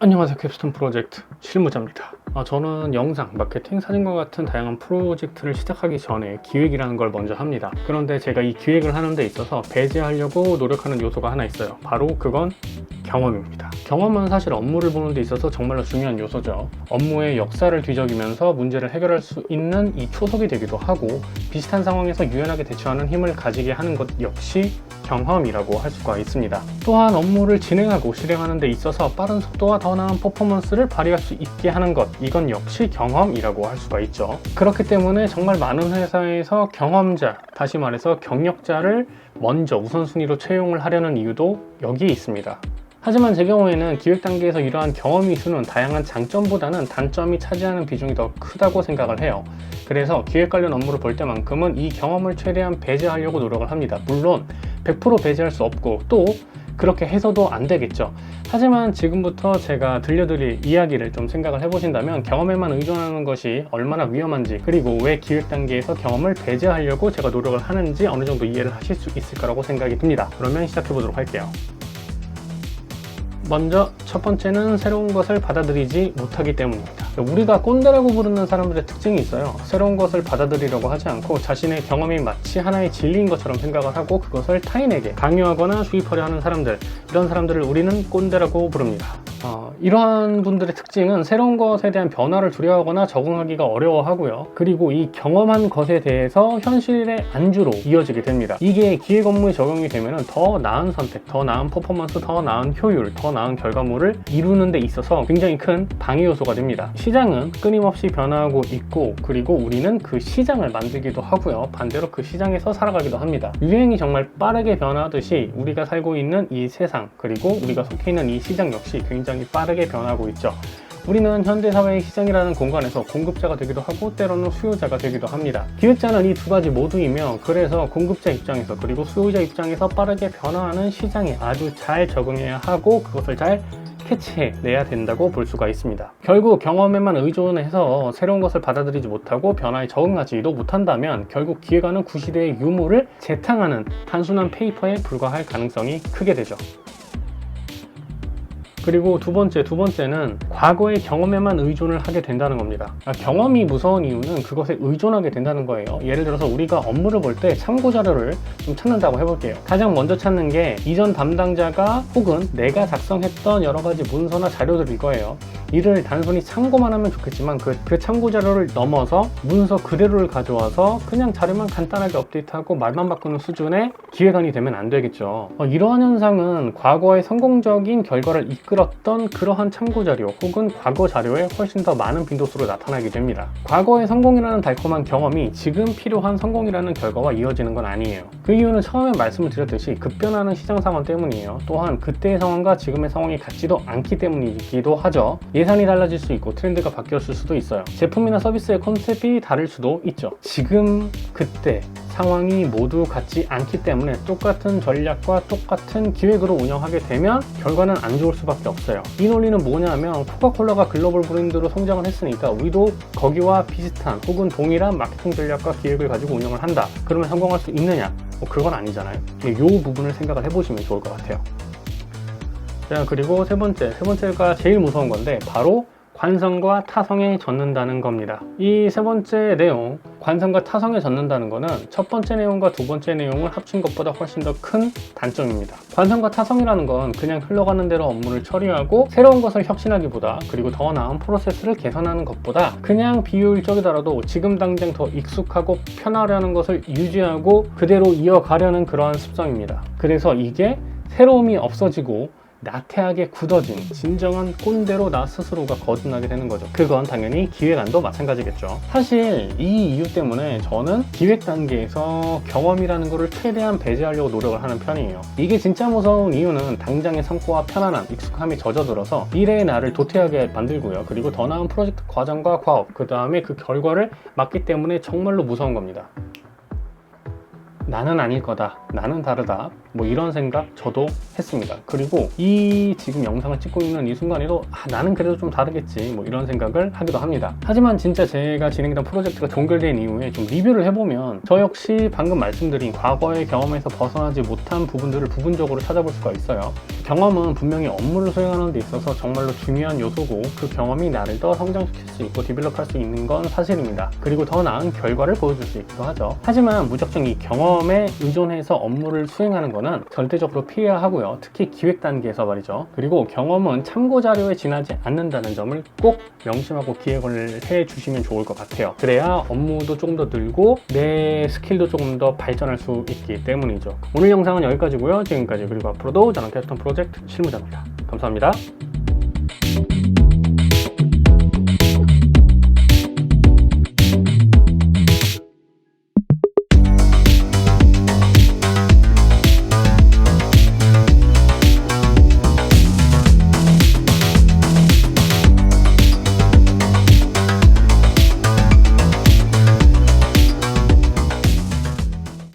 안녕하세요. 캡스톤 프로젝트 실무자입니다. 저는 영상, 마케팅, 사진과 같은 다양한 프로젝트를 시작하기 전에 기획이라는 걸 먼저 합니다. 그런데 제가 이 기획을 하는 데 있어서 배제하려고 노력하는 요소가 하나 있어요. 바로 그건 경험입니다. 경험은 사실 업무를 보는 데 있어서 정말로 중요한 요소죠. 업무의 역사를 뒤적이면서 문제를 해결할 수 있는 이 초석이 되기도 하고, 비슷한 상황에서 유연하게 대처하는 힘을 가지게 하는 것 역시 경험이라고 할 수가 있습니다. 또한 업무를 진행하고 실행하는 데 있어서 빠른 속도와 더 나은 퍼포먼스를 발휘할 수 있게 하는 것, 이건 역시 경험이라고 할 수가 있죠. 그렇기 때문에 정말 많은 회사에서 경험자, 다시 말해서 경력자를 먼저 우선순위로 채용을 하려는 이유도 여기에 있습니다. 하지만 제 경우에는 기획 단계에서 이러한 경험 이수는 다양한 장점보다는 단점이 차지하는 비중이 더 크다고 생각을 해요. 그래서 기획 관련 업무를 볼 때만큼은 이 경험을 최대한 배제하려고 노력을 합니다. 물론 100% 배제할 수 없고, 또 그렇게 해서도 안 되겠죠. 하지만 지금부터 제가 들려드릴 이야기를 좀 생각을 해보신다면 경험에만 의존하는 것이 얼마나 위험한지, 그리고 왜 기획 단계에서 경험을 배제하려고 제가 노력을 하는지 어느 정도 이해를 하실 수 있을 거라고 생각이 듭니다. 그러면 시작해 보도록 할게요. 먼저 첫 번째는 새로운 것을 받아들이지 못하기 때문입니다. 우리가 꼰대라고 부르는 사람들의 특징이 있어요. 새로운 것을 받아들이려고 하지 않고 자신의 경험이 마치 하나의 진리인 것처럼 생각을 하고 그것을 타인에게 강요하거나 주입하려 하는 사람들, 이런 사람들을 우리는 꼰대라고 부릅니다. 이러한 분들의 특징은 새로운 것에 대한 변화를 두려워하거나 적응하기가 어려워하고요. 그리고 이 경험한 것에 대해서 현실의 안주로 이어지게 됩니다. 이게 기획 업무에 적용이 되면 더 나은 선택, 더 나은 퍼포먼스, 더 나은 효율, 더 나은 결과물을 이루는 데 있어서 굉장히 큰 방해 요소가 됩니다. 시장은 끊임없이 변화하고 있고, 그리고 우리는 그 시장을 만들기도 하고요. 반대로 그 시장에서 살아가기도 합니다. 유행이 정말 빠르게 변화하듯이 우리가 살고 있는 이 세상, 그리고 우리가 속해 있는 이 시장 역시 굉장히 빠르게 변하고 있죠. 우리는 현대사회의 시장이라는 공간에서 공급자가 되기도 하고 때로는 수요자가 되기도 합니다. 기획자는 이 두 가지 모두이며, 그래서 공급자 입장에서 그리고 수요자 입장에서 빠르게 변화하는 시장에 아주 잘 적응해야 하고 그것을 잘 캐치해내야 된다고 볼 수가 있습니다. 결국 경험에만 의존해서 새로운 것을 받아들이지 못하고 변화에 적응하지도 못한다면 결국 기획안은 구시대의 유물을 재탕하는 단순한 페이퍼에 불과할 가능성이 크게 되죠. 그리고 두 번째는 과거의 경험에만 의존을 하게 된다는 겁니다. 경험이 무서운 이유는 그것에 의존하게 된다는 거예요. 예를 들어서 우리가 업무를 볼 때 참고 자료를 좀 찾는다고 해볼게요. 가장 먼저 찾는 게 이전 담당자가 혹은 내가 작성했던 여러 가지 문서나 자료들일 거예요. 이를 단순히 참고만 하면 좋겠지만 그 참고 자료를 넘어서 문서 그대로를 가져와서 그냥 자료만 간단하게 업데이트하고 말만 바꾸는 수준의 기획안이 되면 안 되겠죠. 이러한 현상은 과거의 성공적인 결과를 이끌었던 그러한 참고 자료 혹은 과거 자료에 훨씬 더 많은 빈도수로 나타나게 됩니다. 과거의 성공이라는 달콤한 경험이 지금 필요한 성공이라는 결과와 이어지는 건 아니에요. 그 이유는 처음에 말씀을 드렸듯이 급변하는 시장 상황 때문이에요. 또한 그때의 상황과 지금의 상황이 같지도 않기 때문이기도 하죠. 예산이 달라질 수 있고 트렌드가 바뀌었을 수도 있어요. 제품이나 서비스의 컨셉이 다를 수도 있죠. 지금 그때 상황이 모두 같지 않기 때문에 똑같은 전략과 똑같은 기획으로 운영하게 되면 결과는 안 좋을 수밖에 없어요. 이 논리는 뭐냐면 코카콜라가 글로벌 브랜드로 성장을 했으니까 우리도 거기와 비슷한 혹은 동일한 마케팅 전략과 기획을 가지고 운영을 한다. 그러면 성공할 수 있느냐? 그건 아니잖아요. 이 부분을 생각을 해보시면 좋을 것 같아요. 자, 그리고 세 번째가 제일 무서운 건데 바로 관성과 타성에 젖는다는 겁니다. 이 세 번째 내용, 관성과 타성에 젖는다는 거는 첫 번째 내용과 두 번째 내용을 합친 것보다 훨씬 더 큰 단점입니다. 관성과 타성이라는 건 그냥 흘러가는 대로 업무를 처리하고 새로운 것을 혁신하기보다, 그리고 더 나은 프로세스를 개선하는 것보다 그냥 비효율적이더라도 지금 당장 더 익숙하고 편하려는 것을 유지하고 그대로 이어가려는 그러한 습성입니다. 그래서 이게 새로움이 없어지고 나태하게 굳어진 진정한 꼰대로 나 스스로가 거듭나게 되는 거죠. 그건 당연히 기획안도 마찬가지겠죠. 사실 이 이유 때문에 저는 기획 단계에서 경험이라는 거를 최대한 배제하려고 노력을 하는 편이에요. 이게 진짜 무서운 이유는 당장의 성과와 편안함, 익숙함이 젖어들어서 미래의 나를 도태하게 만들고요. 그리고 더 나은 프로젝트 과정과 과업, 그 다음에 그 결과를 막기 때문에 정말로 무서운 겁니다. 나는 아닐 거다, 나는 다르다, 뭐 이런 생각 저도 했습니다. 그리고 이 지금 영상을 찍고 있는 이 순간에도 나는 그래도 좀 다르겠지 뭐 이런 생각을 하기도 합니다. 하지만 진짜 제가 진행했던 프로젝트가 종결된 이후에 좀 리뷰를 해보면 저 역시 방금 말씀드린 과거의 경험에서 벗어나지 못한 부분들을 부분적으로 찾아볼 수가 있어요. 경험은 분명히 업무를 수행하는 데 있어서 정말로 중요한 요소고 그 경험이 나를 더 성장시킬 수 있고 디벨롭할 수 있는 건 사실입니다. 그리고 더 나은 결과를 보여줄 수 있기도 하죠. 하지만 무작정 이 경험에 의존해서 업무를 수행하는 거는 절대적으로 피해야 하고요. 특히 기획 단계에서 말이죠. 그리고 경험은 참고 자료에 지나지 않는다는 점을 꼭 명심하고 기획을 해 주시면 좋을 것 같아요. 그래야 업무도 조금 더 늘고 내 스킬도 조금 더 발전할 수 있기 때문이죠. 오늘 영상은 여기까지고요. 지금까지 그리고 앞으로도 저는 캐스텀 프로젝트 실무자입니다. 감사합니다.